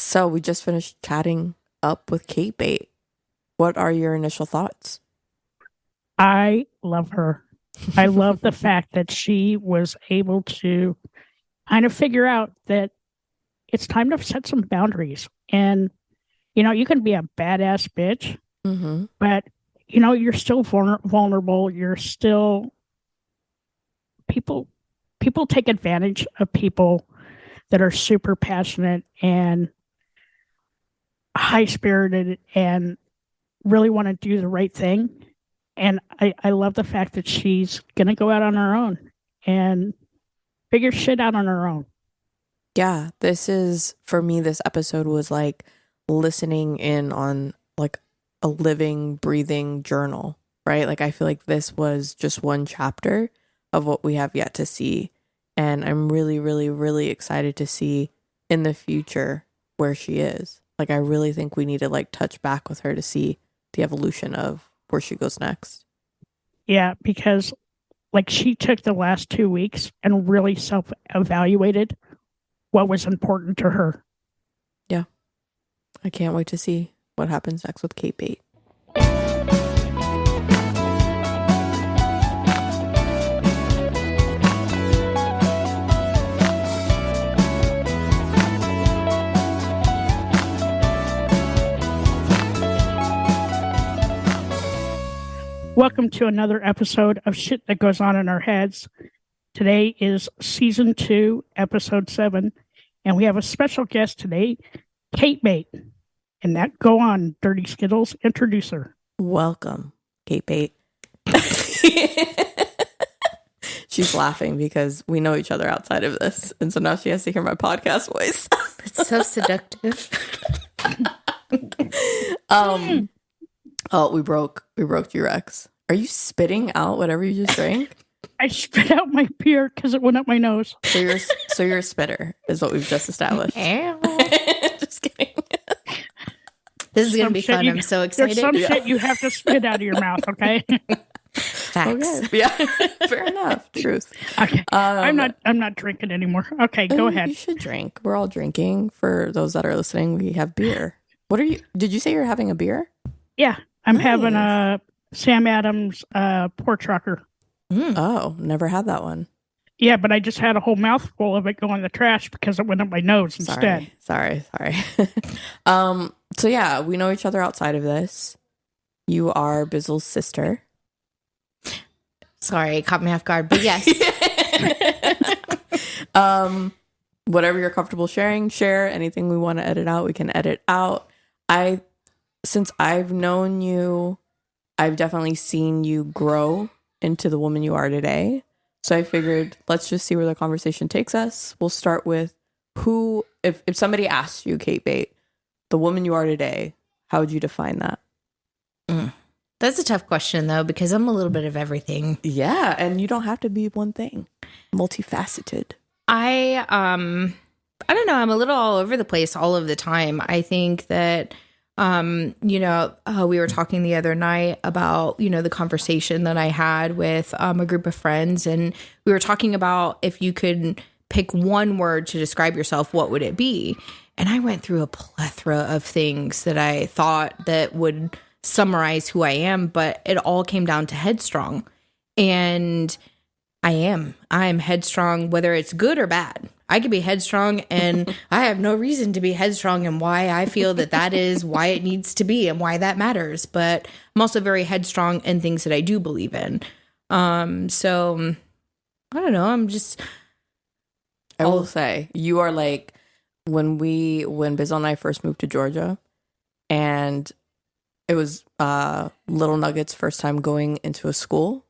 So we just finished chatting up with Cait Baiit. What are your initial thoughts? I love her. I love the fact that she was able to kind of figure out that it's time to set some boundaries. And, you can be a badass bitch, Mm-hmm. but, you're still vulnerable. You're still people. People take advantage of people that are super passionate and high spirited and really want to do the right thing. And I love the fact that she's going to go out on her own and figure shit out on her own. Yeah, for me, this episode was like listening in on like a living, breathing journal, right? Like I feel like this was just one chapter of what we have yet to see. And I'm really, really, really excited to see in the future where she is. Like I really think we need to like touch back with her to see the evolution of where she goes next. Yeah, because like she took the last 2 weeks and really self-evaluated what was important to her. Yeah. I can't wait to see what happens next with Cait Baiit. Welcome to another episode of Shit That Goes On in Our Heads. Today is season 2, episode 7, and we have a special guest today, Cait Baiit. And that go on, Dirty Skittles, introduce her. Welcome, Cait Baiit. She's laughing because we know each other outside of this, and so now she has to hear my podcast voice. It's so seductive. Oh, we broke G-Rex. Are you spitting out whatever you just drank? I spit out my beer because it went up my nose. So you're a spitter, is what we've just established. Just kidding. This is going to be fun. I'm so excited. There's some shit you have to spit out of your mouth, okay? Facts. Okay. Yeah, fair enough. Truth. Okay. I'm not drinking anymore. Okay, go ahead. You should drink. We're all drinking. For those that are listening, we have beer. Did you say you're having a beer? Yeah, I'm having a Sam Adams pork trucker. Oh, never had that one. Yeah, but I just had a whole mouthful of it go in the trash because it went up my nose instead. Sorry. So yeah, we know each other outside of this. You are Bizzle's sister. Sorry, it caught me off guard, but yes. Whatever you're comfortable sharing, share. Anything we want to edit out, we can edit out. Since I've known you, I've definitely seen you grow into the woman you are today. So I figured let's just see where the conversation takes us. We'll start with if somebody asked you, Cait Baiit, the woman you are today, how would you define that? That's a tough question, though, because I'm a little bit of everything. Yeah, and you don't have to be one thing. Multifaceted. I don't know. I'm a little all over the place all of the time. I think that, we were talking the other night about, the conversation that I had with a group of friends. And we were talking about if you could pick one word to describe yourself, what would it be? And I went through a plethora of things that I thought that would summarize who I am, but it all came down to headstrong. And I'm headstrong, whether it's good or bad. I could be headstrong, and I have no reason to be headstrong, and why I feel that is why it needs to be and why that matters. But I'm also very headstrong in things that I do believe in. So I don't know. I will say you are like when Bizzle and I first moved to Georgia, and it was Little Nugget's first time going into a school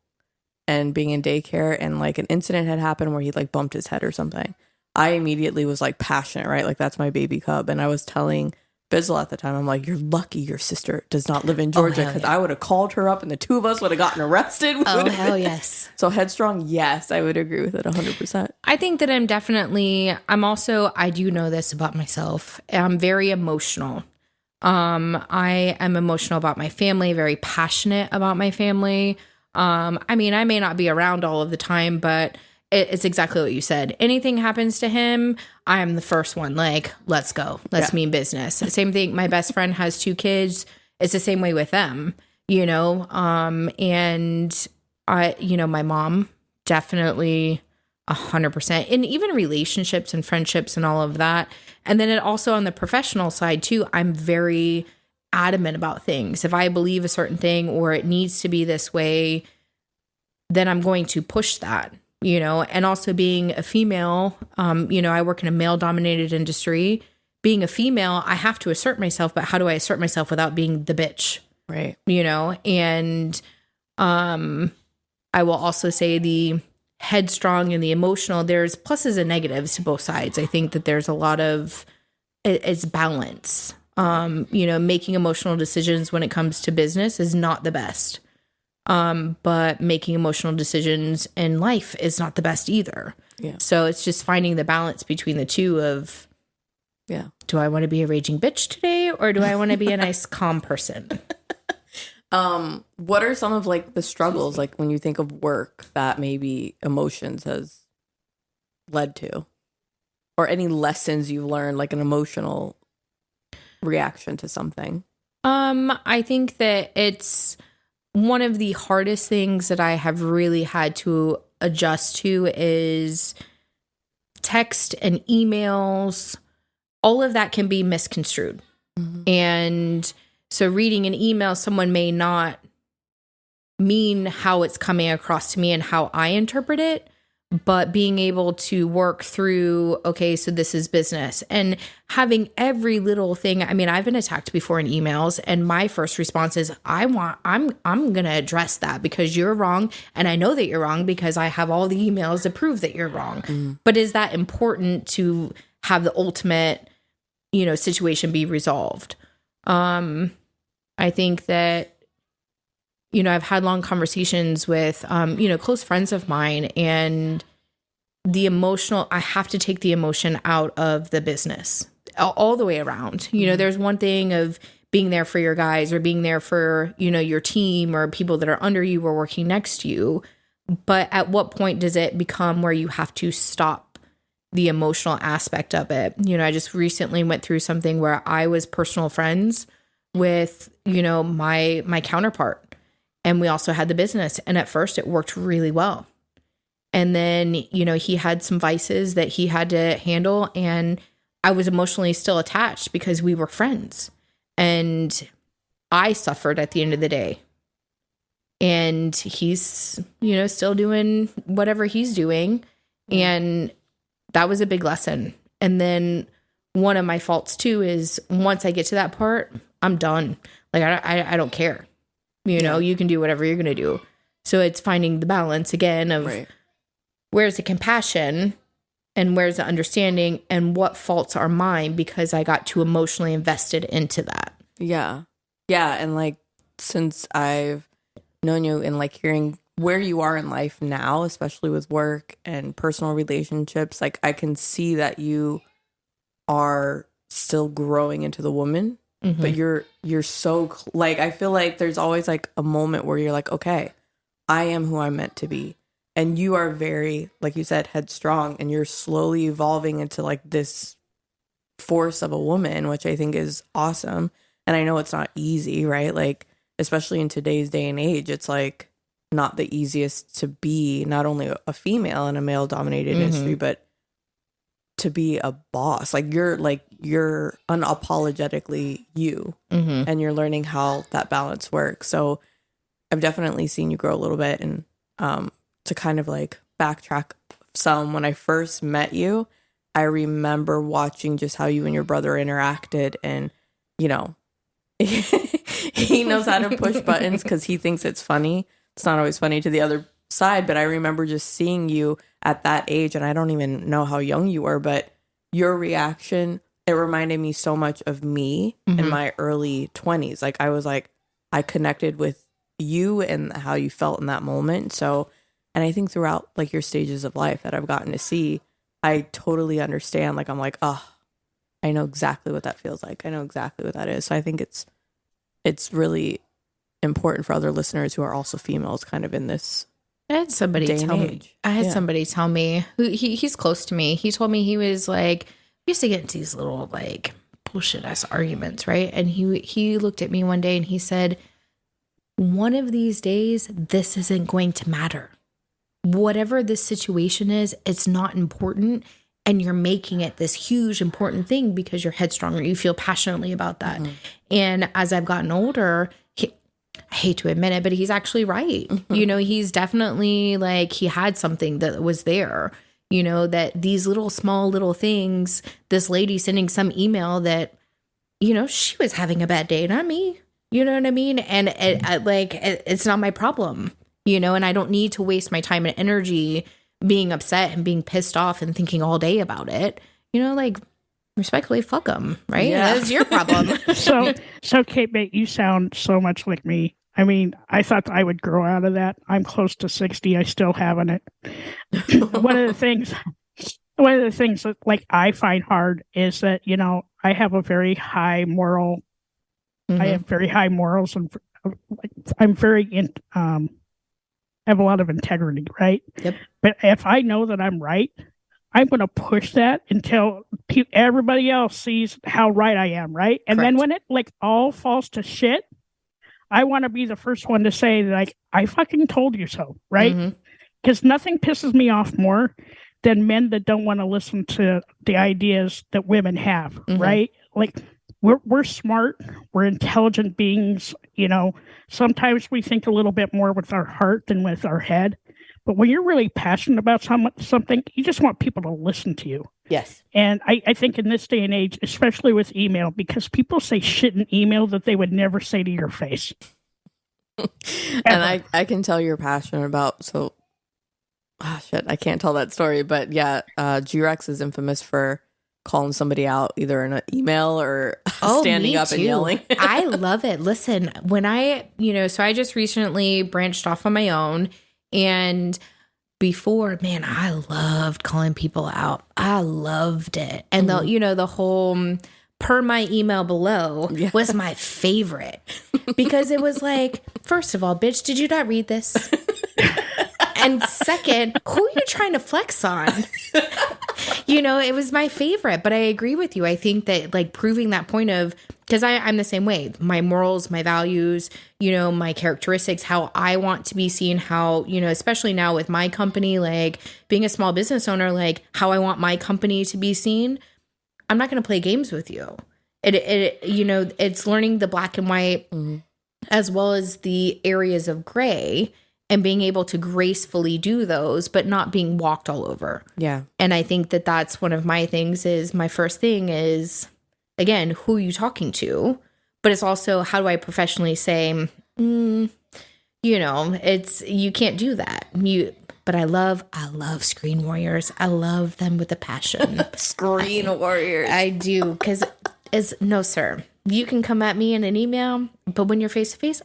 and being in daycare, and like an incident had happened where he like bumped his head or something. I immediately was like passionate, right? Like that's my baby cub. And I was telling Bizzle at the time, I'm like, you're lucky your sister does not live in Georgia, because I would have called her up and the two of us would have gotten arrested. Oh, hell yes. So headstrong, yes, I would agree with it 100%. I think that I do know this about myself. I'm very emotional. I am emotional about my family, very passionate about my family. I may not be around all of the time, but it's exactly what you said. Anything happens to him, I'm the first one. Like, let's go. Let's mean business. Same thing. My best friend has 2 kids. It's the same way with them, you know? And I, you know, my mom definitely 100%, and even relationships and friendships and all of that. And then it also on the professional side too, I'm very adamant about things. If I believe a certain thing or it needs to be this way, then I'm going to push that, you know. And also being a female, you know, I work in a male dominated industry. Being a female, I have to assert myself, but how do I assert myself without being the bitch? Right. You know, and I will also say the headstrong and the emotional, there's pluses and negatives to both sides. I think that there's a lot of, it's balance. You know, making emotional decisions when it comes to business is not the best. But making emotional decisions in life is not the best either. Yeah. So it's just finding the balance between the two of, do I want to be a raging bitch today or do I want to be a nice, calm person? What are some of like the struggles, like when you think of work that maybe emotions has led to, or any lessons you've learned, like an emotional reaction to something? I think that it's one of the hardest things that I have really had to adjust to is text and emails. All of that can be misconstrued. Mm-hmm. And so reading an email, someone may not mean how it's coming across to me and how I interpret it, but being able to work through, okay, so this is business, and having every little thing. I mean, I've been attacked before in emails, and my first response is, I'm going to address that because you're wrong. And I know that you're wrong because I have all the emails that prove that you're wrong. Mm. But is that important to have the ultimate, you know, situation be resolved? I think that, you know, I've had long conversations with, you know, close friends of mine, and the emotional, I have to take the emotion out of the business all the way around. You know, there's one thing of being there for your guys or being there for, you know, your team or people that are under you or working next to you. But at what point does it become where you have to stop the emotional aspect of it? You know, I just recently went through something where I was personal friends with, you know, my counterpart, and we also had the business. And at first it worked really well. And then, you know, he had some vices that he had to handle, and I was emotionally still attached because we were friends, and I suffered at the end of the day. And he's, you know, still doing whatever he's doing. And that was a big lesson. And then one of my faults too is once I get to that part, I'm done. Like, I don't care. You know, you can do whatever you're going to do. So it's finding the balance again of where's the compassion and where's the understanding and what faults are mine because I got too emotionally invested into that. Yeah. Yeah. And like, since I've known you and like hearing where you are in life now, especially with work and personal relationships, like I can see that you are still growing into the woman. Mm-hmm. But you're so like, I feel like there's always like a moment where you're like, okay, I am who I'm meant to be. And you are very, like you said, headstrong, and you're slowly evolving into like this force of a woman, which I think is awesome. And I know it's not easy, right? Like, especially in today's day and age, it's like not the easiest to be not only a female in a male dominated industry, but to be a boss. Like you're unapologetically you, and you're learning how that balance works. So I've definitely seen you grow a little bit. And to kind of like backtrack some, when I first met you, I remember watching just how you and your brother interacted, and you know, he knows how to push buttons because he thinks it's funny. It's not always funny to the other side, but I remember just seeing you at that age, and I don't even know how young you were, but your reaction, it reminded me so much of me in my early 20s. Like I was like, I connected with you and how you felt in that moment. So, and I think throughout like your stages of life that I've gotten to see, I totally understand. Like I'm like, oh, I know exactly what that feels like. I know exactly what that is. So I think it's really important for other listeners who are also females kind of in this I had somebody day and tell me. age. I had Yeah. somebody tell me who he's close to me. He told me he was like, we used to get into these little like bullshit ass arguments, right? And he looked at me one day and he said, one of these days, this isn't going to matter. Whatever this situation is, it's not important. And you're making it this huge important thing because you're headstrong or you feel passionately about that. Mm-hmm. And as I've gotten older, I hate to admit it, but he's actually right. Mm-hmm. You know, he's definitely like, he had something that was there, you know, that these small little things, this lady sending some email that, you know, she was having a bad day, not me. You know what I mean? And it's not my problem, you know, and I don't need to waste my time and energy being upset and being pissed off and thinking all day about it. You know, like, respectfully, fuck them, right? Yeah. That's your problem. So Cait Baiit, you sound so much like me. I mean, I thought I would grow out of that. I'm close to 60. I still haven't it. One of the things that like I find hard is that, you know, I have a very high moral. Mm-hmm. I have very high morals, and I'm very have a lot of integrity, right? Yep. But if I know that I'm right, I'm going to push that until everybody else sees how right I am, right? And Correct. Then when it like all falls to shit, I want to be the first one to say like, I fucking told you so, right? Because mm-hmm. nothing pisses me off more than men that don't want to listen to the ideas that women have, mm-hmm. right? Like we're smart, we're intelligent beings, you know. Sometimes we think a little bit more with our heart than with our head. But when you're really passionate about something, you just want people to listen to you. Yes. And I think in this day and age, especially with email, because people say shit in email that they would never say to your face. And I can tell you're passionate about, so, shit, I can't tell that story. But yeah, G-Rex is infamous for calling somebody out either in an email or standing up and yelling. I love it. Listen, when so I just recently branched off on my own. And before, man, I loved calling people out. I loved it. And mm-hmm. the whole per my email below was my favorite because it was like, first of all, bitch, did you not read this? And second, who are you trying to flex on? It was my favorite, but I agree with you. I think that like proving that point of, because I'm the same way, my morals, my values, my characteristics, how I want to be seen, how, especially now with my company, like being a small business owner, like how I want my company to be seen. I'm not going to play games with you. It's learning the black and white mm-hmm. as well as the areas of gray and being able to gracefully do those, but not being walked all over. Yeah. And I think that that's one of my things is my first thing is, again, who are you talking to? But it's also, how do I professionally say, it's, you can't do that. But I love screen warriors. I love them with a passion. Screen warriors. I do. Because no, sir. You can come at me in an email, but when you're face to face,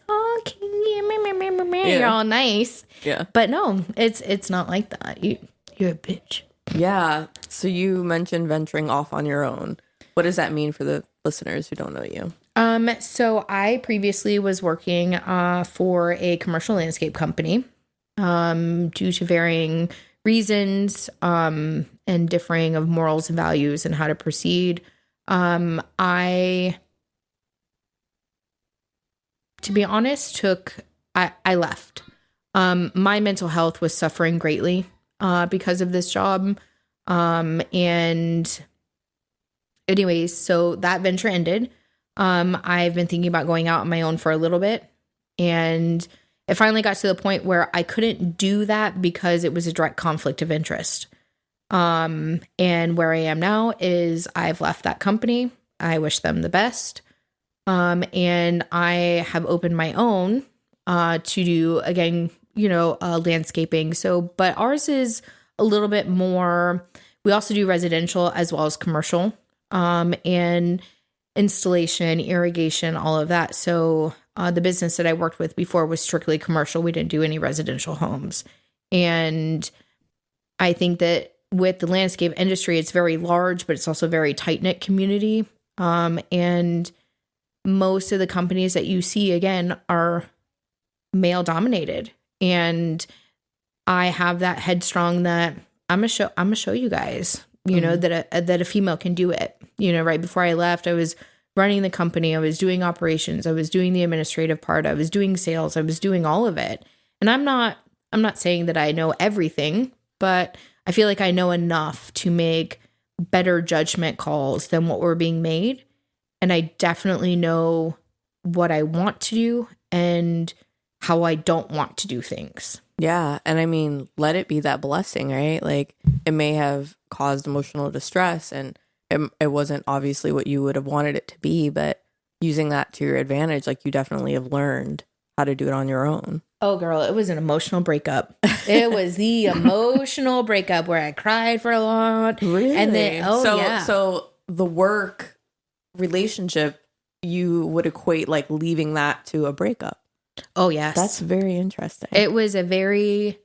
you're all nice. Yeah. But no, it's not like that. You're a bitch. Yeah. So you mentioned venturing off on your own. What does that mean for the listeners who don't know you? So I previously was working for a commercial landscape company. Due to varying reasons and differing of morals and values and how to proceed. To be honest, I left. My mental health was suffering greatly because of this job. And anyways, so that venture ended. I've been thinking about going out on my own for a little bit. And it finally got to the point where I couldn't do that because it was a direct conflict of interest. And where I am now is I've left that company. I wish them the best. And I have opened my own to do, again, landscaping. So, but ours is a little bit more, we also do residential as well as commercial, and installation, irrigation, all of that. So the business that I worked with before was strictly commercial. We didn't do any residential homes. And I think that with the landscape industry, it's very large, but it's also a very tight-knit community. And most of the companies that you see, again, are male-dominated. And I have that headstrong that I'm gonna show you guys, you know, that a female can do it. You know, right before I left, I was running the company, I was doing operations, I was doing the administrative part, I was doing sales, I was doing all of it. And I'm not saying that I know everything, but I feel like I know enough to make better judgment calls than what were being made. And I definitely know what I want to do and how I don't want to do things. Yeah. And I mean, let it be that blessing, right? Like, it may have caused emotional distress and it wasn't obviously what you would have wanted it to be, but using that to your advantage, like, you definitely have learned how to do it on your own. Oh, girl, it was an emotional breakup. It was the emotional breakup where I cried for a lot. Really? And then, So the work relationship, you would equate like leaving that to a breakup. Oh, yes. That's very interesting. It was a very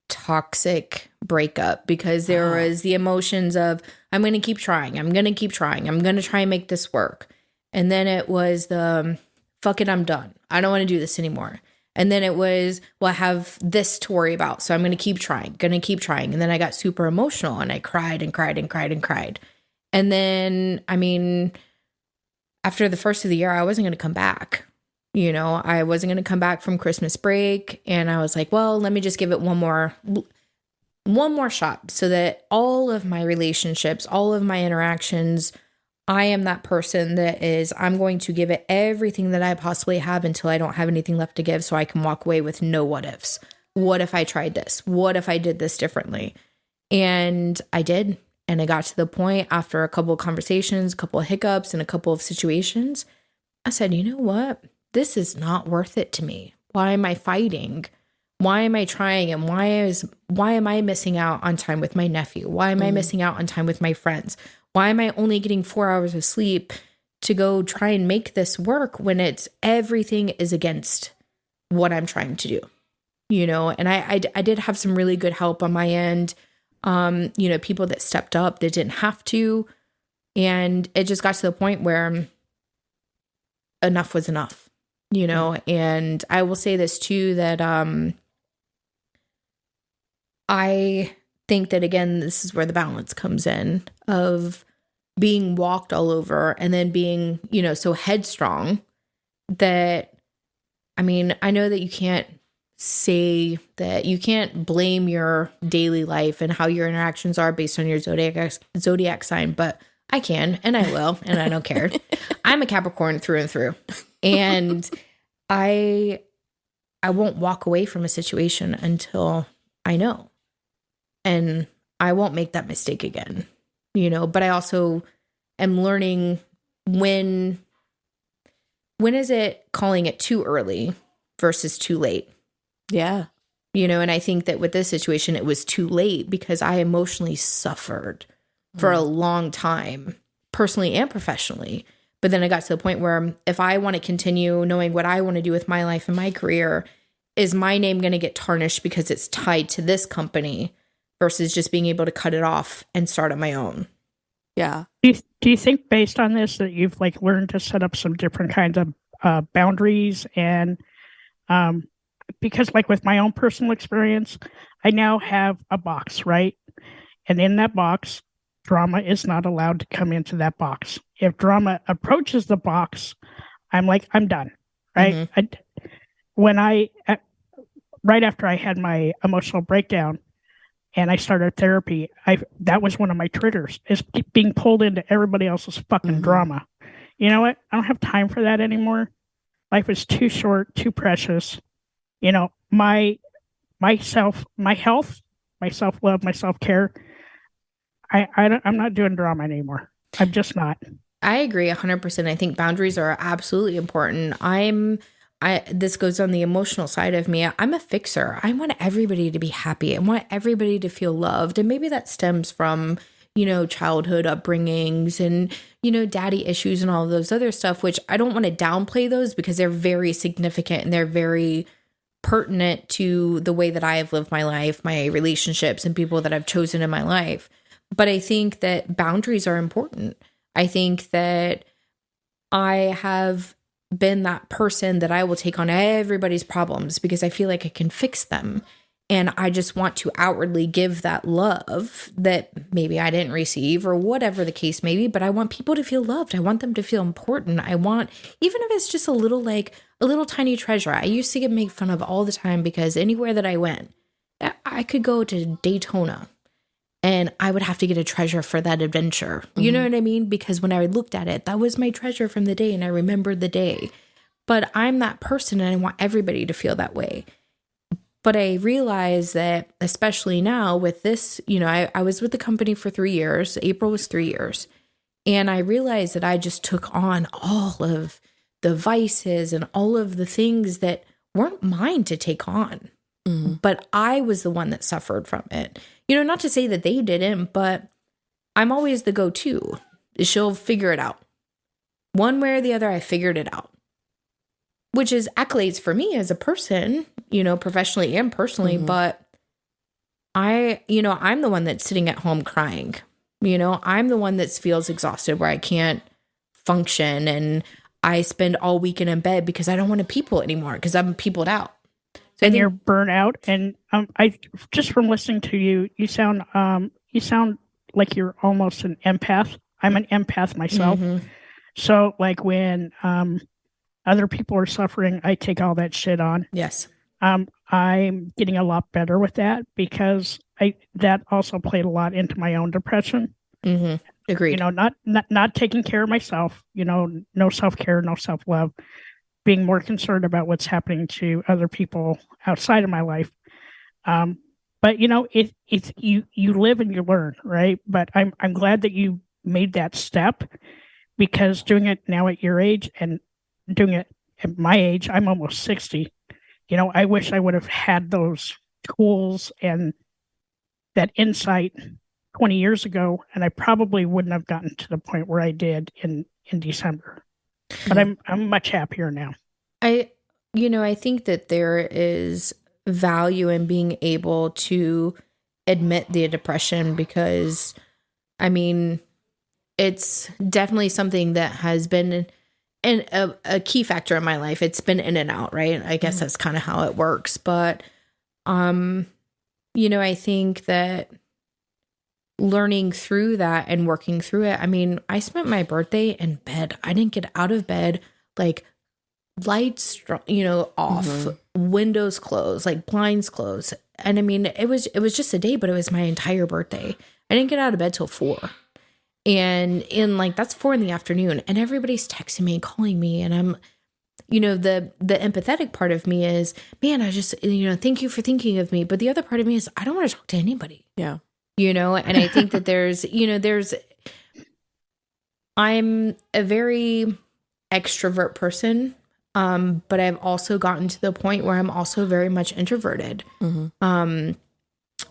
toxic breakup because there was the emotions of, I'm going to keep trying. I'm going to keep trying. I'm going to try and make this work. And then it was the, fuck it, I'm done. I don't want to do this anymore. And then it was, well, I have this to worry about, so I'm going to keep trying. And then I got super emotional and I cried and cried and cried and cried. And then, I mean, after the first of the year, I wasn't going to come back. You know, I wasn't going to come back from Christmas break. And I was like, well, let me just give it one more shot so that all of my relationships, all of my interactions, I am that person that is, I'm going to give it everything that I possibly have until I don't have anything left to give so I can walk away with no what ifs. What if I tried this? What if I did this differently? And I did. And I got to the point after a couple of conversations, a couple of hiccups, and a couple of situations, I said, you know what? This is not worth it to me. Why am I fighting? Why am I trying? And why am I missing out on time with my nephew? Why am I missing out on time with my friends? Why am I only getting 4 hours of sleep to go try and make this work when it's everything is against what I'm trying to do? You know, and I did have some really good help on my end. You know, people that stepped up that didn't have to. And it just got to the point where enough was enough. You know, and I will say this too, that I think that, again, this is where the balance comes in of being walked all over and then being, you know, so headstrong that, I mean, I know that you can't say that you can't blame your daily life and how your interactions are based on your zodiac sign, but I can, and I will, and I don't care. I'm a Capricorn through and through. And I won't walk away from a situation until I know. And I won't make that mistake again, you know, but I also am learning when is it calling it too early versus too late? Yeah. You know, and I think that with this situation, it was too late because I emotionally suffered for a long time, personally and professionally. But then I got to the point where if I want to continue knowing what I want to do with my life and my career, is my name going to get tarnished because it's tied to this company versus just being able to cut it off and start on my own? Yeah. Do you think based on this that you've like learned to set up some different kinds of boundaries and because like with my own personal experience, I now have a box, right? And in that box, drama is not allowed to come into that box. If drama approaches the box, I'm like, I'm done, right? Mm-hmm. Right after I had my emotional breakdown and I started therapy, that was one of my triggers, is being pulled into everybody else's fucking drama. You know what? I don't have time for that anymore. Life is too short, too precious. You know, my health, my self-love, my self-care, I'm not doing drama anymore. I'm just not. I agree 100%. I think boundaries are absolutely important. This goes on the emotional side of me. I'm a fixer. I want everybody to be happy. I want everybody to feel loved. And maybe that stems from, you know, childhood upbringings and, you know, daddy issues and all of those other stuff, which I don't want to downplay those because they're very significant and they're very pertinent to the way that I have lived my life, my relationships, and people that I've chosen in my life. But I think that boundaries are important. I think that I have been that person that I will take on everybody's problems because I feel like I can fix them. And I just want to outwardly give that love that maybe I didn't receive or whatever the case may be, but I want people to feel loved. I want them to feel important. I want, even if it's just a little, like a little tiny treasure. I used to get made fun of all the time because anywhere that I went, I could go to Daytona and I would have to get a treasure for that adventure. You know what I mean? Because when I looked at it, that was my treasure from the day and I remembered the day. But I'm that person and I want everybody to feel that way. But I realize that, especially now with this, you know, I was with the company for 3 years. April was 3 years. And I realized that I just took on all of the vices and all of the things that weren't mine to take on. But I was the one that suffered from it. You know, not to say that they didn't, but I'm always the go-to. She'll figure it out. One way or the other, I figured it out. Which is accolades for me as a person, you know, professionally and personally. But I'm the one that's sitting at home crying. You know, I'm the one that feels exhausted where I can't function. And I spend all weekend in bed because I don't want to people anymore because I'm peopled out. So you're burnt out. And I just from listening to you, you sound like you're almost an empath. I'm an empath myself. So like when other people are suffering, I take all that shit on. Yes. I'm getting a lot better with that because that also played a lot into my own depression. Agreed. You know, not taking care of myself, you know, no self-care, no self-love, being more concerned about what's happening to other people outside of my life. But you know, it's you live and you learn, right? But I'm glad that you made that step because doing it now at your age and doing it at my age, I'm almost 60. You know, I wish I would have had those tools and that insight 20 years ago, and I probably wouldn't have gotten to the point where I did in December. But I'm much happier now. I think that there is value in being able to admit the depression because, I mean, it's definitely something that has been a key factor in my life. It's been in and out, right? I guess that's kind of how it works. But, you know, I think that learning through that and working through it, I mean, I spent my birthday in bed. I didn't get out of bed, like lights, you know, off, windows closed, like blinds closed. And I mean, it was just a day, but it was my entire birthday. I didn't get out of bed till 4. And in like, that's 4 PM and everybody's texting me and calling me. And I'm, you know, the empathetic part of me is, man, I just, you know, thank you for thinking of me. But the other part of me is, I don't want to talk to anybody. Yeah. You know, and I think that I'm a very extrovert person. But I've also gotten to the point where I'm also very much introverted. I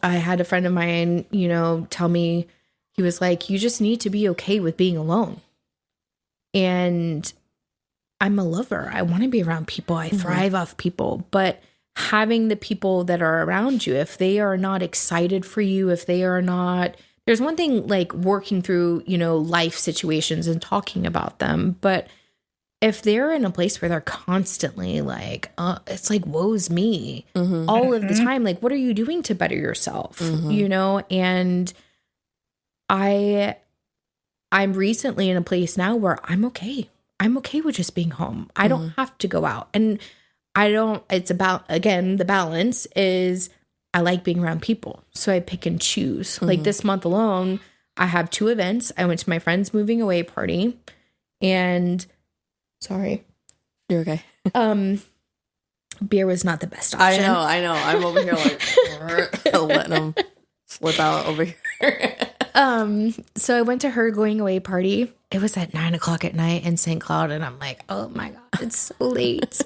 had a friend of mine, you know, tell me, he was like, you just need to be okay with being alone. And I'm a lover. I want to be around people. I thrive off people. But having the people that are around you, if they are not excited for you, if they are not, there's one thing like working through, you know, life situations and talking about them. But if they're in a place where they're constantly like, it's like, woe's me all of the time. Like, what are you doing to better yourself? You know? And I'm recently in a place now where I'm okay. I'm okay with just being home. I don't have to go out. And it's about, again, the balance is I like being around people. So I pick and choose. Like this month alone, I have 2 events. I went to my friend's moving away party and sorry. You're okay. Beer was not the best option. I know. I'm over here like letting them slip out over here. So I went to her going away party. It was at 9:00 at night in St. Cloud. And I'm like, oh my God, it's so late.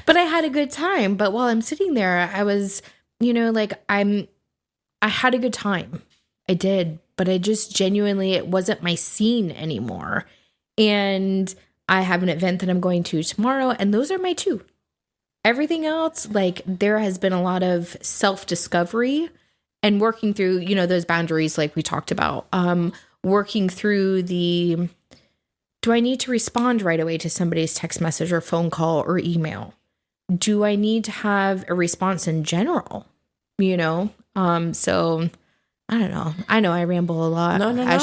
But I had a good time. But while I'm sitting there, I was, you know, like I had a good time. I did, but I just genuinely, it wasn't my scene anymore. And I have an event that I'm going to tomorrow. And those are my 2. Everything else, like there has been a lot of self-discovery and working through, you know, those boundaries like we talked about, working through do I need to respond right away to somebody's text message or phone call or email? do I need to have a response in general? You know? So I don't know. I know I ramble a lot. No. I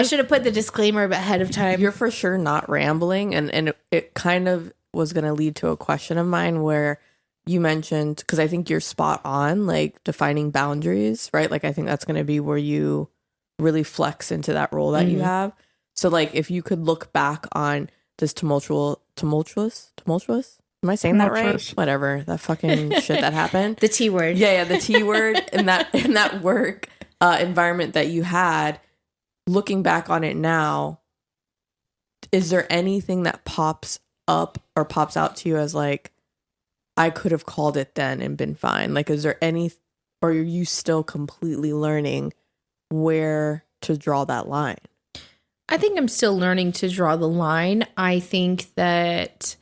should have put the disclaimer ahead of time. You're for sure not rambling, and it kind of was going to lead to a question of mine where you mentioned, because I think you're spot on, like defining boundaries, right? Like I think that's going to be where you really flex into that role that you have. So like if you could look back on this tumultuous, am I saying that right? Whatever, that fucking shit that happened. The T word. Yeah, the T word in that work environment that you had. Looking back on it now, is there anything that pops up or pops out to you as like, I could have called it then and been fine? Like, is there any, or are you still completely learning where to draw that line? I think I'm still learning to draw the line. I think that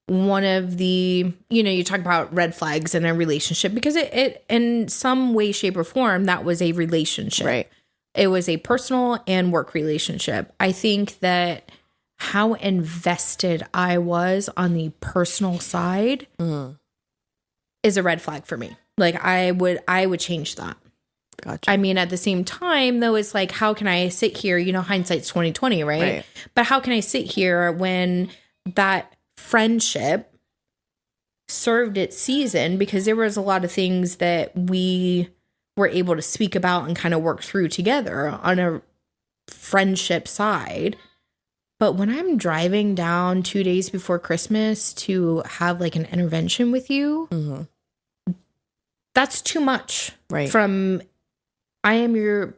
one of the, you talk about red flags in a relationship, because it in some way, shape, or form, that was a relationship. Right. It was a personal and work relationship. I think that how invested I was on the personal side is a red flag for me. Like I would change that. Gotcha. I mean, at the same time, though, it's like, how can I sit here? Hindsight's 2020, right? But how can I sit here when that friendship served its season? Because there was a lot of things that we were able to speak about and kind of work through together on a friendship side. But when I'm driving down 2 days before Christmas to have like an intervention with you, that's too much. Right. I am your,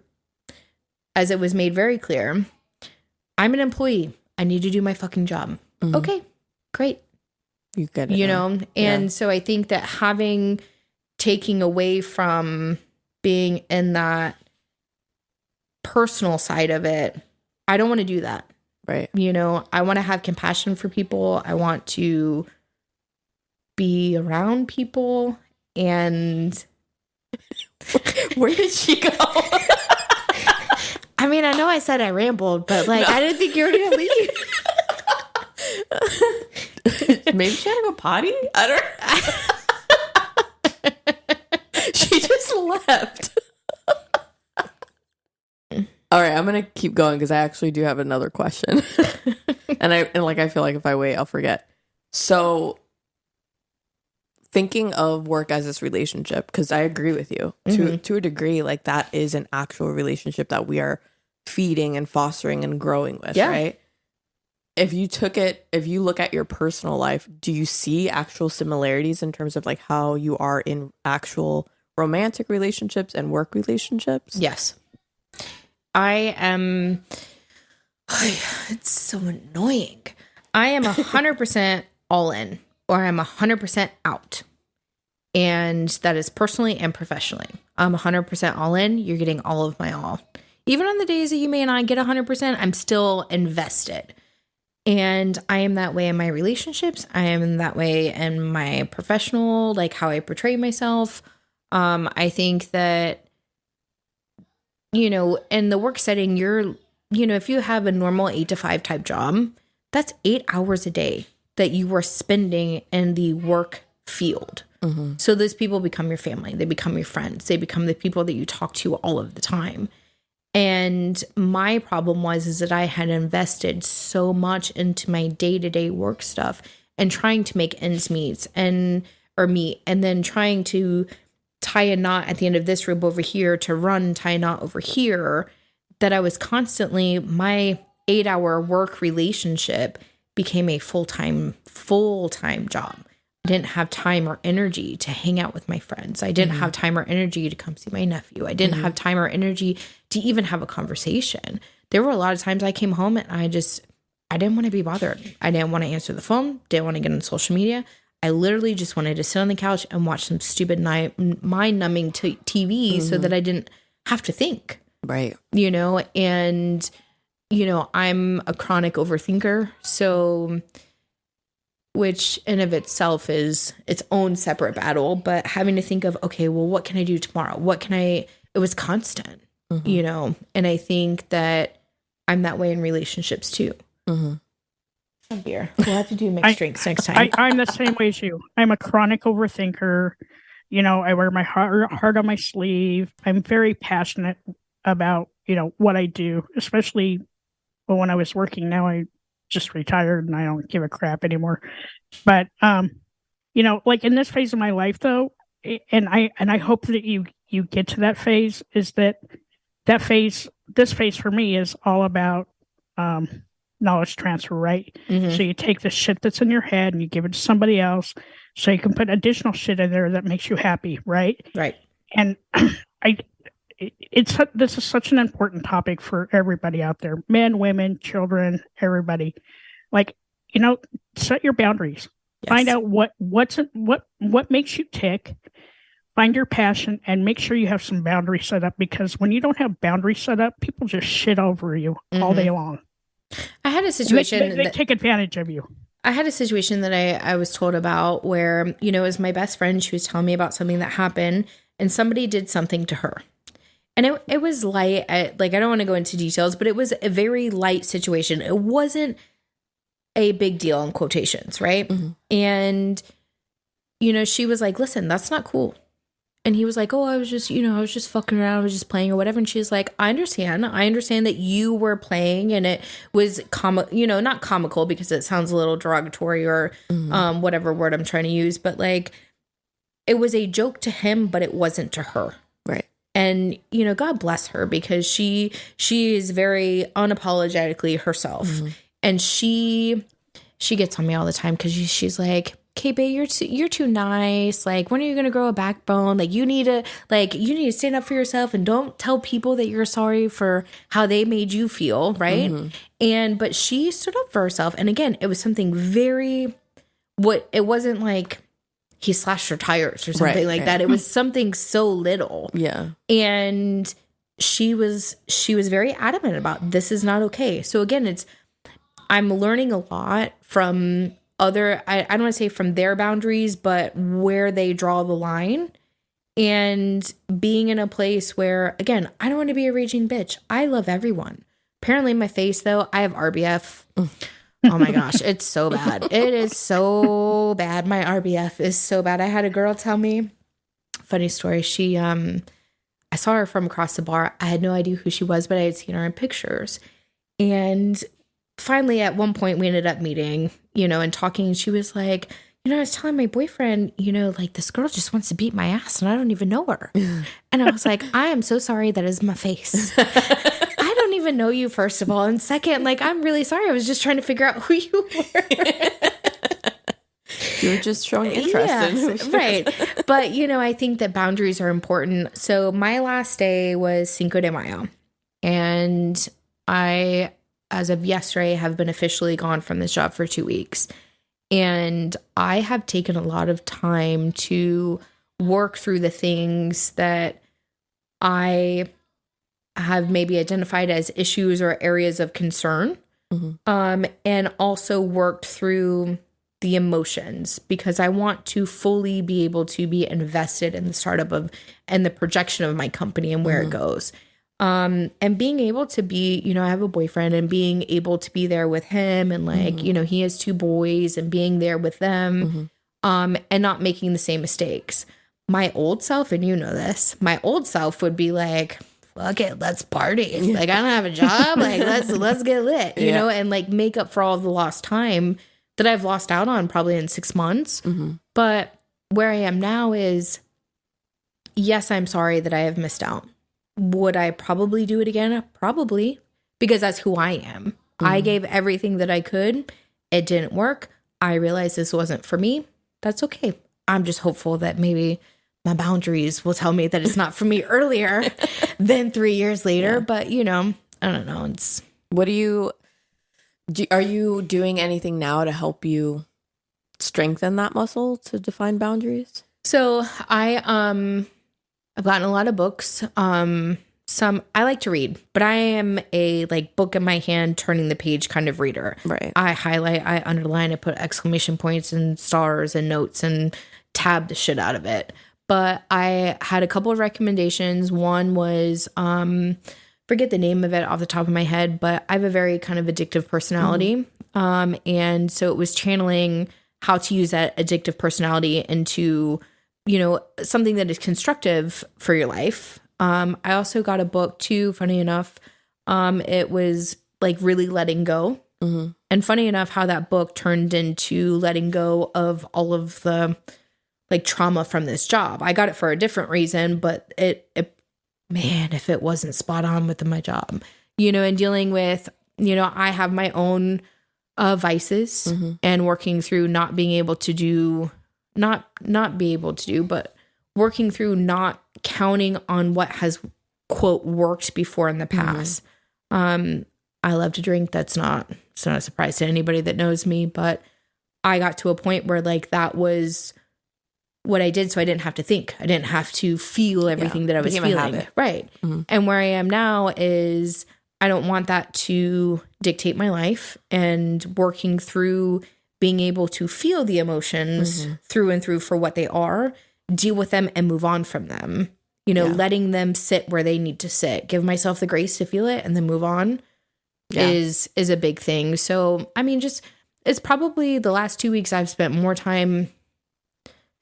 as it was made very clear, I'm an employee. I need to do my fucking job. Okay, great. You get it. And so I think that taking away from being in that personal side of it, I don't want to do that. Right. I want to have compassion for people. I want to be around people. And where did she go? I mean, I know I said I rambled, but like, I didn't think you were going to leave. Maybe she had to go potty? I don't. She just left. All right, I'm gonna keep going because I actually do have another question, and I feel like if I wait, I'll forget. So, thinking of work as this relationship, because I agree with you to a degree, like that is an actual relationship that we are feeding and fostering and growing with, right? If you look at your personal life, do you see actual similarities in terms of like how you are in actual romantic relationships and work relationships? Yes. I am, it's so annoying. I am 100% all in, or I'm 100% out. And that is personally and professionally. I'm 100% all in. You're getting all of my all. Even on the days that you may not get 100%, I'm still invested. And I am that way in my relationships. I am that way in my professional, like how I portray myself. I think that, in the work setting, if you have a normal 8 to 5 type job, that's 8 hours a day that you are spending in the work field. So those people become your family. They become your friends. They become the people that you talk to all of the time. And my problem is that I had invested so much into my day-to-day work stuff and trying to make ends meet, and then trying to tie a knot at the end of this rope over here to tie a knot over here, that I was constantly, my 8-hour work relationship became a full-time job. I didn't have time or energy to hang out with my friends. I didn't have time or energy to come see my nephew. I didn't have time or energy to even have a conversation. There were a lot of times I came home and I didn't want to be bothered. I didn't want to answer the phone, didn't want to get on social media. I literally just wanted to sit on the couch and watch some stupid mind-numbing TV so that I didn't have to think. Right. And, I'm a chronic overthinker. So, which in of itself is its own separate battle, but having to think of, okay, well, what can I do tomorrow? It was constant, and I think that I'm that way in relationships too. some beer. We'll have to do mixed drinks next time. I'm the same way as you. I'm a chronic overthinker. I wear my heart on my sleeve. I'm very passionate about, what I do, especially when I was working. Now I just retired and I don't give a crap anymore. But, like in this phase of my life though, and I hope that you get to that phase, is this phase for me is all about, knowledge transfer, right? So you take the shit that's in your head and you give it to somebody else so you can put additional shit in there that makes you happy, right? Right. And this is such an important topic for everybody out there, men, women, children, everybody. Like, set your boundaries. Yes. Find out what makes you tick. Find your passion and make sure you have some boundaries set up, because when you don't have boundaries set up, people just shit over you all day long. I had a situation. They take advantage of you. I had a situation that I was told about where, it was my best friend. She was telling me about something that happened and somebody did something to her. And it was light. I don't want to go into details, but it was a very light situation. It wasn't a big deal in quotations, right? Mm-hmm. And, she was like, listen, that's not cool. And he was like, oh, I was just fucking around. I was just playing or whatever. And she was like, I understand that you were playing and it was not comical because it sounds a little derogatory or whatever word I'm trying to use. But like, it was a joke to him, but it wasn't to her. Right. And, God bless her, because she is very unapologetically herself. Mm-hmm. And she gets on me all the time because she's like, Cait Baiit, you're too nice. Like, when are you going to grow a backbone? Like, you need to stand up for yourself and don't tell people that you're sorry for how they made you feel. Right. Mm-hmm. But she stood up for herself. And again, it was something it wasn't like he slashed her tires or something that. It was something so little. Yeah. And she was very adamant about, this is not okay. So again, I'm learning a lot from I don't want to say from their boundaries, but where they draw the line, and being in a place where, again, I don't want to be a raging bitch. I love everyone. Apparently in my face though, I have RBF. Oh my gosh. It's so bad. It is so bad. My RBF is so bad. I had a girl tell me, funny story. She, I saw her from across the bar. I had no idea who she was, but I had seen her in pictures. And finally, at one point, we ended up meeting, and talking. And she was like, I was telling my boyfriend, like, this girl just wants to beat my ass and I don't even know her. And I was like, I am so sorry. That is my face. I don't even know you, first of all. And second, like, I'm really sorry. I was just trying to figure out who you were. You were just showing interest. Yes, right. But, I think that boundaries are important. So my last day was Cinco de Mayo. And I, as of yesterday, have been officially gone from this job for 2 weeks. And I have taken a lot of time to work through the things that I have maybe identified as issues or areas of concern. Mm-hmm. And also worked through the emotions, because I want to fully be able to be invested in the startup and the projection of my company and where it goes. And being able to be, I have a boyfriend, and being able to be there with him, and like, he has 2 boys, and being there with them, and not making the same mistakes. My old self, and this, my old self would be like, fuck it, let's party. Like, I don't have a job. Like, let's get lit, you know, and like make up for all the lost time that I've lost out on probably in 6 months. But where I am now is, yes, I'm sorry that I have missed out. Would I probably do it again? Probably, because that's who I am. I gave everything that I could. It didn't work. I realized this wasn't for me. That's okay. I'm just hopeful that maybe my boundaries will tell me that it's not for me earlier than 3 years later. But, I don't know. Are you doing anything now to help you strengthen that muscle to define boundaries? So I've gotten a lot of books. Some I like to read, but I am a like book in my hand, turning the page kind of reader. Right. I highlight, I underline, I put exclamation points and stars and notes and tab the shit out of it. But I had a couple of recommendations. One was, forget the name of it off the top of my head, but I have a very kind of addictive personality. And so it was channeling how to use that addictive personality into, something that is constructive for your life. I also got a book too, funny enough. It was like really letting go. Mm-hmm. And funny enough, how that book turned into letting go of all of the like trauma from this job. I got it for a different reason, but it man, if it wasn't spot on with my job, and dealing with, I have my own vices and working through not being able to do, not be able to do, but working through not counting on what has, quote, worked before in the past. I love to drink. It's not a surprise to anybody that knows me, but I got to a point where like that was what I did. So I didn't have to think. I didn't have to feel everything that I was feeling. Right. Mm-hmm. And where I am now is I don't want that to dictate my life, and working through being able to feel the emotions through and through for what they are, deal with them and move on from them, letting them sit where they need to sit, give myself the grace to feel it and then move on is a big thing. So, I mean, it's probably the last 2 weeks I've spent more time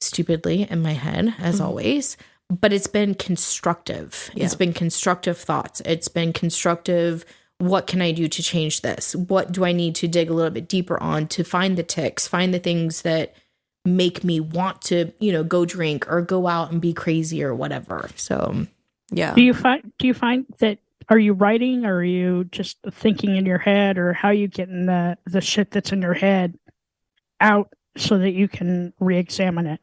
stupidly in my head as always, but it's been constructive. Yeah. It's been constructive thoughts. It's been constructive. What can I do to change this? What do I need to dig a little bit deeper on to find the ticks, find the things that make me want to, go drink or go out and be crazy or whatever. So, yeah. Do you find that, are you writing, or are you just thinking in your head, or how are you getting the shit that's in your head out so that you can re-examine it?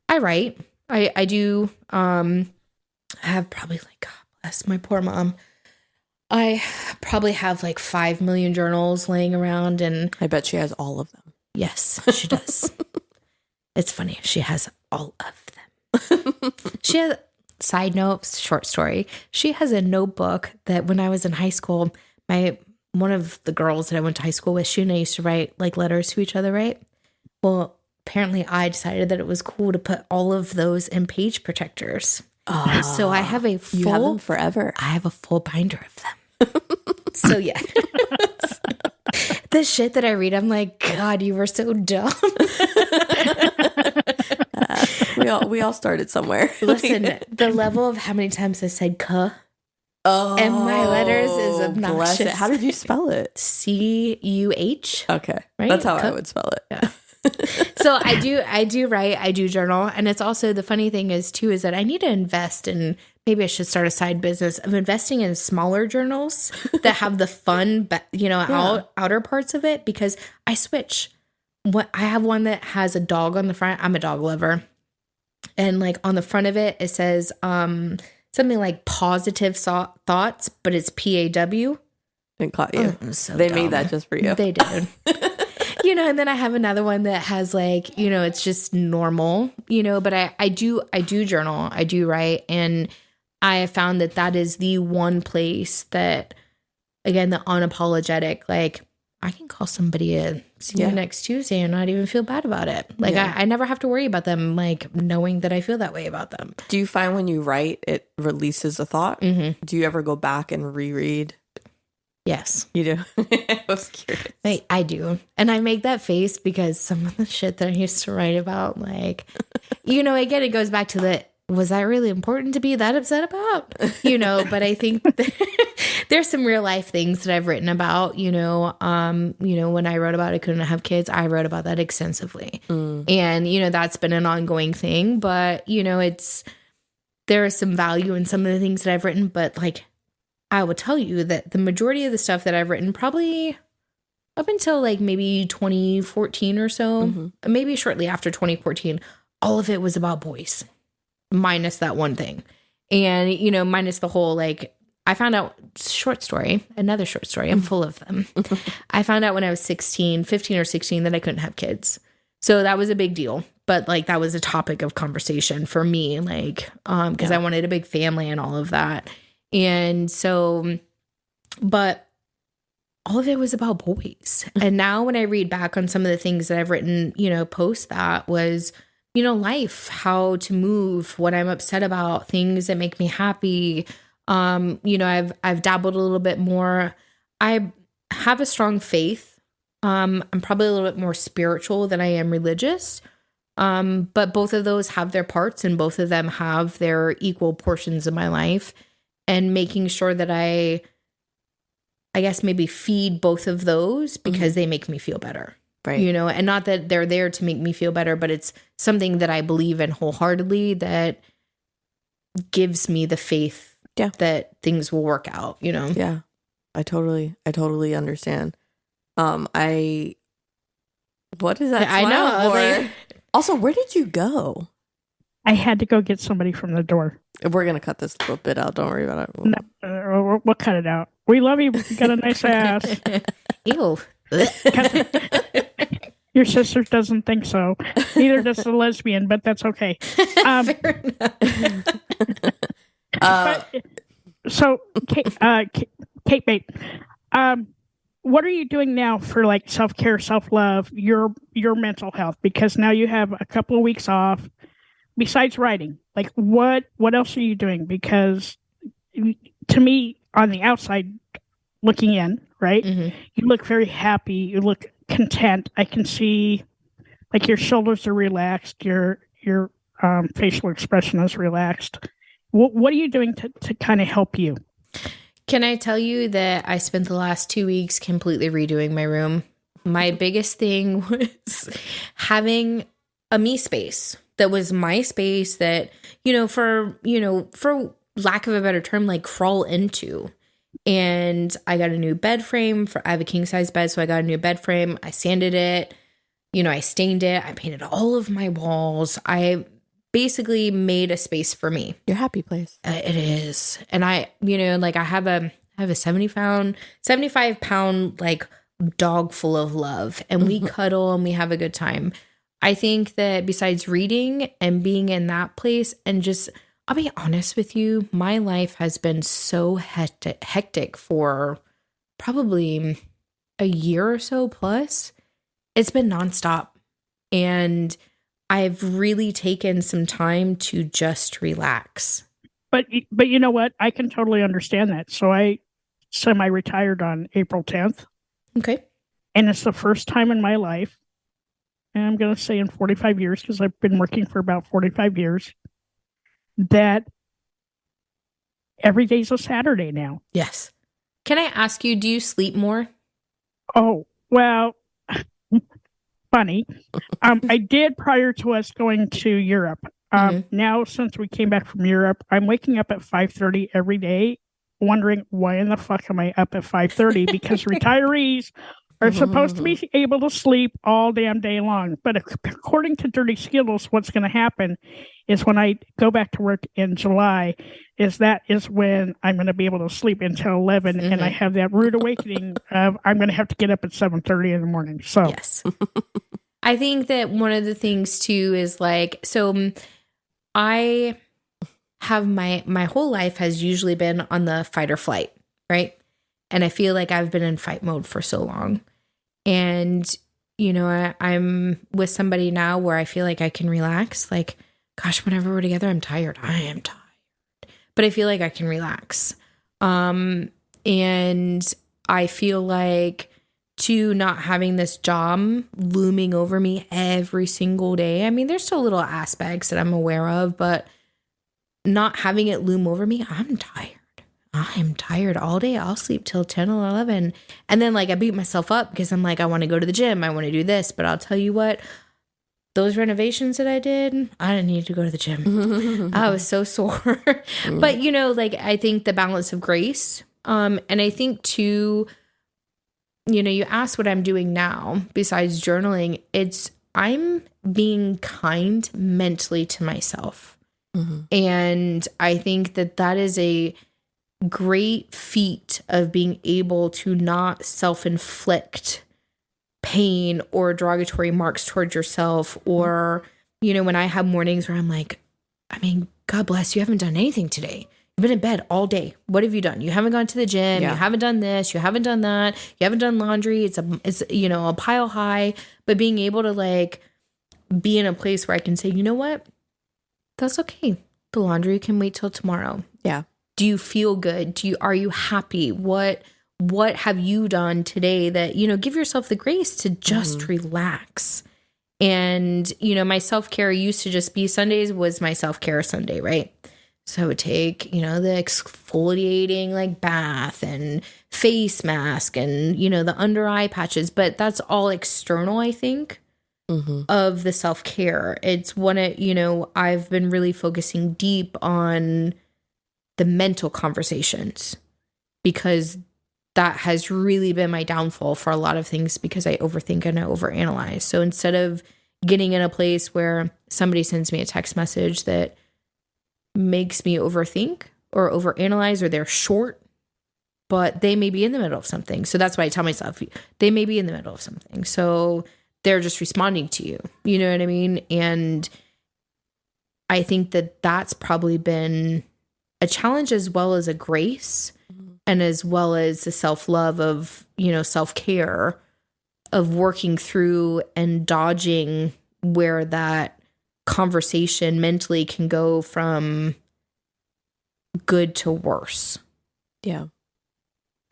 I write. I do. I have probably like, God bless my poor mom. I probably have like 5 million journals laying around, and I bet she has all of them. Yes, she does. It's funny. She has all of them. She has, side note, short story. She has a notebook that when I was in high school, one of the girls that I went to high school with, she and I used to write like letters to each other, right? Well, apparently I decided that it was cool to put all of those in page protectors. So I have a full... You have them forever. I have a full binder of them. So yeah. The shit that I read, I'm like, God, you were so dumb. We all started somewhere. Listen, the level of how many times I said "cuh" in my letters is obnoxious. How did you spell it? CUH. Okay, right? That's how I would spell it. Yeah. So I do write, I do journal, and it's also, the funny thing is too, is that I need to invest in, maybe I should start a side business of investing in smaller journals that have the fun, outer parts of it, because I switch. I have one that has a dog on the front. I'm a dog lover. And like on the front of it, it says something like positive thoughts, but it's PAW. Didn't caught you. So they dumb. made that just for you. They did. And then I have another one that has like, it's just normal, but I do journal, I do write. And I have found that is the one place that, again, the unapologetic, like I can call somebody see you next Tuesday and not even feel bad about it. Like I never have to worry about them, like knowing that I feel that way about them. Do you find when you write, it releases a thought? Mm-hmm. Do you ever go back and reread? Yes. You do? I was curious. I do. And I make that face because some of the shit that I used to write about, like, again, it goes back to was that really important to be that upset about? But I think there's some real life things that I've written about, when I wrote about I couldn't have kids, I wrote about that extensively. And, that's been an ongoing thing, but, there is some value in some of the things that I've written, but like, I will tell you that the majority of the stuff that I've written, probably up until like maybe 2014 or so, maybe shortly after 2014, all of it was about boys, minus that one thing. And, minus the whole, like, I found out another short story. I'm full of them. I found out when I was 15 or 16 that I couldn't have kids. So that was a big deal. But like, that was a topic of conversation for me, like, because I wanted a big family and all of that. And so, but all of it was about boys. And now when I read back on some of the things that I've written, post that was, life, how to move, what I'm upset about, things that make me happy. I've dabbled a little bit more. I have a strong faith I'm probably a little bit more spiritual than I am religious. But both of those have their parts and both of them have their equal portions of my life, and making sure that I guess maybe feed both of those because they make me feel better. Right. You know, and not that they're there to make me feel better, but it's something that I believe in wholeheartedly that gives me the faith that things will work out, you know? Yeah. I totally understand. What is that I know. for? Also, where did you go? I had to go get somebody from the door. We're going to cut this little bit out. Don't worry about it. No, we'll cut it out. We love you. You got a nice ass. Ew. Your sister doesn't think so. Neither does the lesbian, but that's okay. Fair enough. So, Cait Baiit, what are you doing now for like self-care, self-love, your mental health? Because now you have a couple of weeks off. Besides writing, like what else are you doing? Because to me, on the outside looking in, right, you look very happy. You look content. I can see like your shoulders are relaxed. Your facial expression is relaxed. What are you doing to kind of help you? Can I tell you that I spent the last 2 weeks completely redoing my room? My biggest thing was having a me space that was my space that, for lack of a better term, like crawl into. And I got a new bed frame I have a king size bed. So I got a new bed frame. I sanded it, I stained it. I painted all of my walls. I basically made a space for me. Your happy place. It is. And I have a 75 pound like dog full of love, and we cuddle and we have a good time. I think that besides reading and being in that place, and just, I'll be honest with you, my life has been so hectic for probably a year or so plus. It's been nonstop. And I've really taken some time to just relax. But you know what? I can totally understand that. So I semi-retired on April 10th. Okay. And it's the first time in my life, and I'm going to say in 45 years, because I've been working for about 45 years, that every day's a Saturday now. Yes. Can I ask you, do you sleep more? Oh, well, funny. I did prior to us going to Europe. Now, since we came back from Europe, I'm waking up at 5:30 every day, wondering why in the fuck am I up at 5:30? Because retirees are supposed to be able to sleep all damn day long. But according to Dirty Skittles, what's going to happen is when I go back to work in July, is when I'm going to be able to sleep until 11, and I have that rude awakening of I'm going to have to get up at 7:30 in the morning. So yes. I think that one of the things too is like, so I have my whole life has usually been on the fight or flight, right? And I feel like I've been in fight mode for so long. And, I'm with somebody now where I feel like I can relax. Like, gosh, whenever we're together, I'm tired. I am tired. But I feel like I can relax. And I feel like to not having this job looming over me every single day. I mean, there's still little aspects that I'm aware of, but not having it loom over me, I'm tired. I'm tired all day. I'll sleep till 10 or 11. And then like I beat myself up because I'm like, I want to go to the gym. I want to do this. But I'll tell you what, those renovations that I did, I didn't need to go to the gym. I was so sore. But, I think the balance of grace. And I think too, you asked what I'm doing now besides journaling. I'm being kind mentally to myself. And I think that is a great feat of being able to not self-inflict pain or derogatory marks towards yourself. Or, when I have mornings where I'm like, I mean, God bless you, haven't done anything today. You've been in bed all day. What have you done? You haven't gone to the gym. Yeah. You haven't done this. You haven't done that. You haven't done laundry. It's a pile high. But being able to like be in a place where I can say, you know what? That's okay. The laundry can wait till tomorrow. Yeah. Do you feel good? Are you happy? What what have you done today that, give yourself the grace to just relax. And, my self-care used to just be Sundays was my self-care Sunday, right? So I would take, the exfoliating like bath and face mask and, the under eye patches. But that's all external, I think, of the self-care. It's I've been really focusing deep on the mental conversations because that has really been my downfall for a lot of things because I overthink and I overanalyze. So instead of getting in a place where somebody sends me a text message that makes me overthink or overanalyze, or they're short, but they may be in the middle of something. So that's why I tell myself they may be in the middle of something. So they're just responding to you. You know what I mean? And I think that that's probably been a challenge as well as a grace, and as well as the self-love of, self-care, of working through and dodging where that conversation mentally can go from good to worse. Yeah.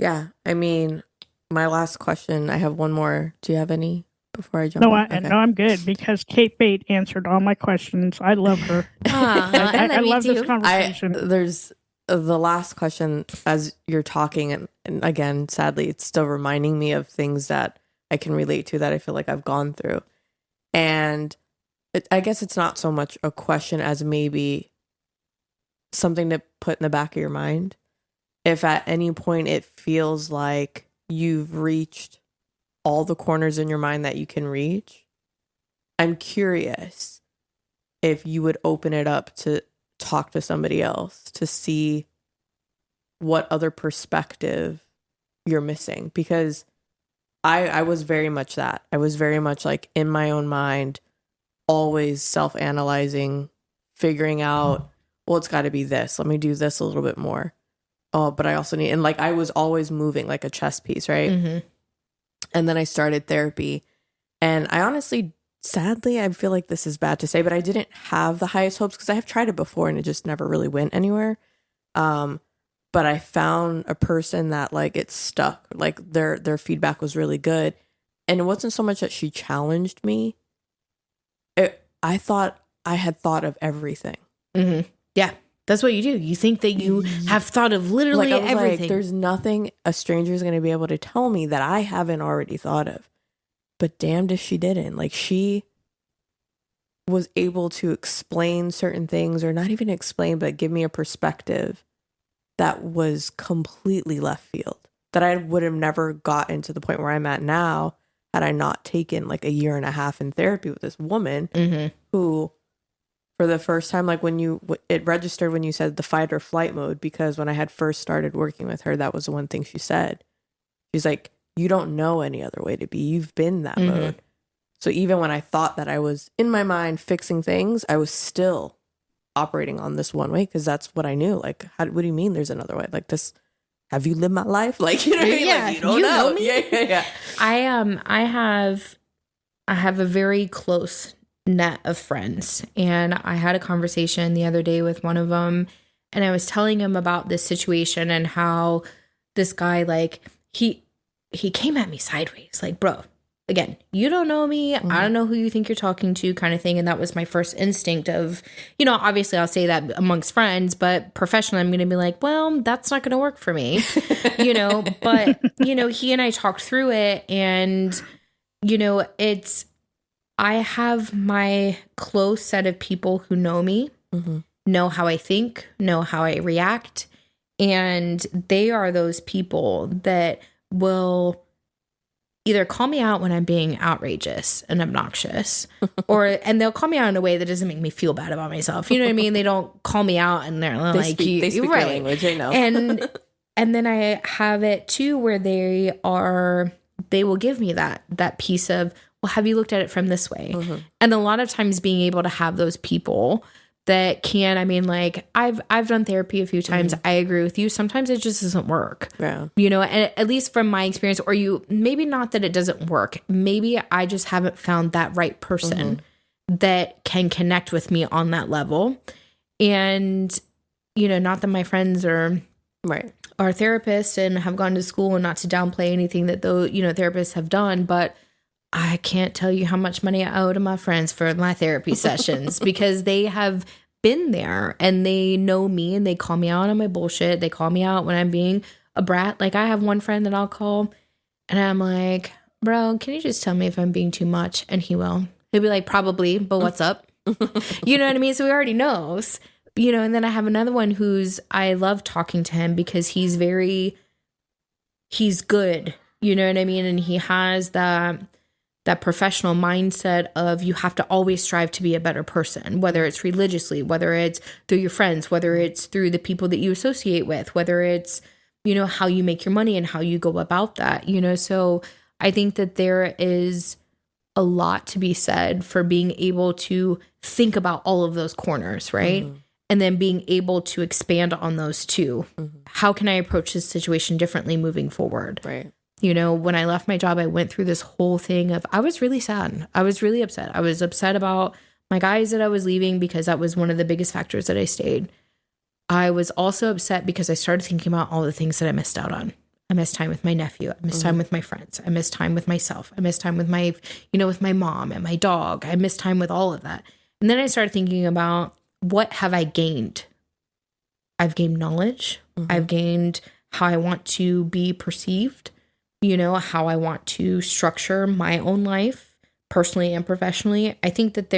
Yeah. I mean, my last question, I have one more. Do you have any before I jump in? No, I'm good because Cait Baiit answered all my questions. I love her. I love this conversation. There's the last question as you're talking, and again, sadly, it's still reminding me of things that I can relate to that I feel like I've gone through. And I guess it's not so much a question as maybe something to put in the back of your mind. If at any point it feels like you've reached all the corners in your mind that you can reach, I'm curious if you would open it up to talk to somebody else to see what other perspective you're missing. Because I was very much that. I was very much like in my own mind, always self-analyzing, figuring out, well, it's got to be this. Let me do this a little bit more. Oh, but I also need, and like I was always moving like a chess piece, right? Mm-hmm. And then I started therapy. And I honestly, sadly, I feel like this is bad to say, but I didn't have the highest hopes because I have tried it before and it just never really went anywhere. But I found a person that like it stuck, like their feedback was really good. And it wasn't so much that she challenged me. I thought I had thought of everything. Mm-hmm. Yeah. That's what you do. You think that you have thought of literally everything. Like, there's nothing a stranger is going to be able to tell me that I haven't already thought of. But damned if she didn't. Like, she was able to explain certain things, or not even explain, but give me a perspective that was completely left field, that I would have never gotten to the point where I'm at now had I not taken like a year and a half in therapy with this woman who, for the first time, like when it registered when you said the fight or flight mode, because when I had first started working with her, that was the one thing she said. She's like, you don't know any other way to be. You've been that mode. So even when I thought that I was in my mind fixing things, I was still operating on this one way because that's what I knew. Like, what do you mean there's another way? Like this, have you lived my life? Like, you know what I mean? Yeah, like, you don't know me. Yeah. I have a very close net of friends, and I had a conversation the other day with one of them, and I was telling him about this situation and how this guy, like, he came at me sideways, like, bro, again, you don't know me. I don't know who you think you're talking to, kind of thing. And that was my first instinct of, obviously I'll say that amongst friends, but professionally, I'm going to be like, well, that's not going to work for me, but, he and I talked through it, and, I have my close set of people who know me, know how I think, know how I react. And they are those people that will either call me out when I'm being outrageous and obnoxious, and they'll call me out in a way that doesn't make me feel bad about myself. You know what I mean? They don't call me out and they're like, they speak right. your language, I know. And then I have it too, where they will give me that piece of, well, have you looked at it from this way? And a lot of times being able to have those people that can, I mean, like I've done therapy a few times. I agree with you. Sometimes it just doesn't work. Yeah. And at least from my experience, or maybe not that it doesn't work. Maybe I just haven't found that right person that can connect with me on that level. And, not that my friends are Right. are therapists and have gone to school, and not to downplay anything that those, therapists have done, but I can't tell you how much money I owe to my friends for my therapy sessions because they have been there and they know me and they call me out on my bullshit. They call me out when I'm being a brat. Like I have one friend that I'll call and I'm like, bro, can you just tell me if I'm being too much? And he'll be like, probably, but what's up? You know what I mean? So he already knows, and then I have another one I love talking to him because he's good, you know what I mean? And he has that professional mindset of you have to always strive to be a better person, whether it's religiously, whether it's through your friends, whether it's through the people that you associate with, whether it's, how you make your money and how you go about that, So I think that there is a lot to be said for being able to think about all of those corners, right? Mm-hmm. And then being able to expand on those too. Mm-hmm. How can I approach this situation differently moving forward? Right. When I left my job, I went through this whole thing of, I was really sad. I was really upset. I was upset about my guys that I was leaving because that was one of the biggest factors that I stayed. I was also upset because I started thinking about all the things that I missed out on. I missed time with my nephew. I missed time with my friends. I missed time with myself. I missed time with my, with my mom and my dog. I missed time with all of that. And then I started thinking about, what have I gained? I've gained knowledge. Mm-hmm. I've gained how I want to be perceived. How I want to structure my own life personally and professionally. I think that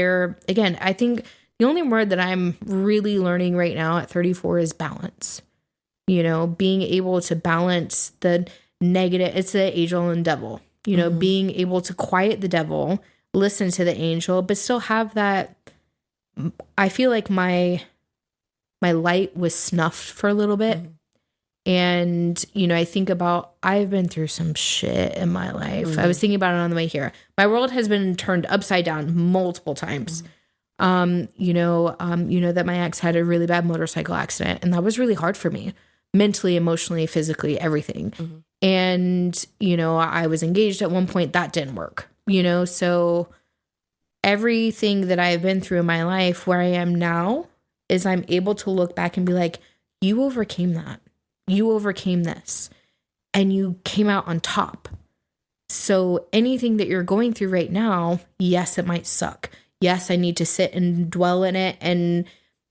I think the only word that I'm really learning right now at 34 is balance. Being able to balance the negative, it's the angel and devil, mm-hmm. being able to quiet the devil, listen to the angel, but still have that. I feel like my light was snuffed for a little bit. Mm-hmm. And, I think about, I've been through some shit in my life. Mm-hmm. I was thinking about it on the way here. My world has been turned upside down multiple times. Mm-hmm. That my ex had a really bad motorcycle accident, and that was really hard for me, mentally, emotionally, physically, everything. Mm-hmm. And, I was engaged at one point, that didn't work, so everything that I've been through in my life, where I am now, is I'm able to look back and be like, you overcame that. You overcame this and you came out on top. So anything that you're going through right now, yes, it might suck. Yes, I need to sit and dwell in it and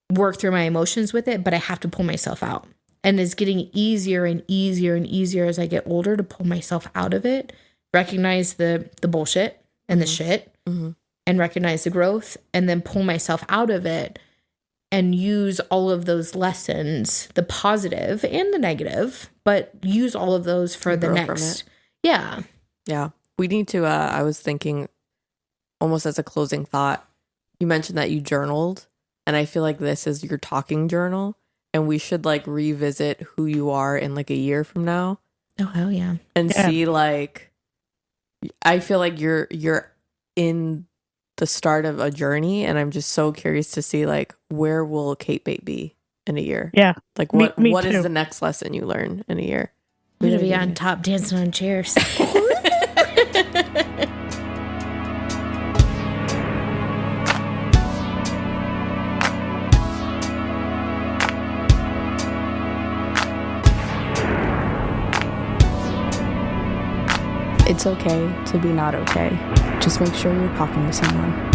work through my emotions with it, but I have to pull myself out. And it's getting easier and easier and easier as I get older to pull myself out of it, recognize the bullshit and the shit, mm-hmm. and recognize the growth, and then pull myself out of it and use all of those lessons, the positive and the negative, but use all of those for the next. Yeah. Yeah. We need to, I was thinking almost as a closing thought, you mentioned that you journaled, and I feel like this is your talking journal, and we should revisit who you are in a year from now. Oh, hell yeah. And see I feel like you're in the start of a journey, and I'm just so curious to see where will Cait Baiit be in a year? Yeah. What is the next lesson you learn in a year? We're gonna be on top dancing on chairs. It's okay to be not okay. Just make sure you're talking to someone.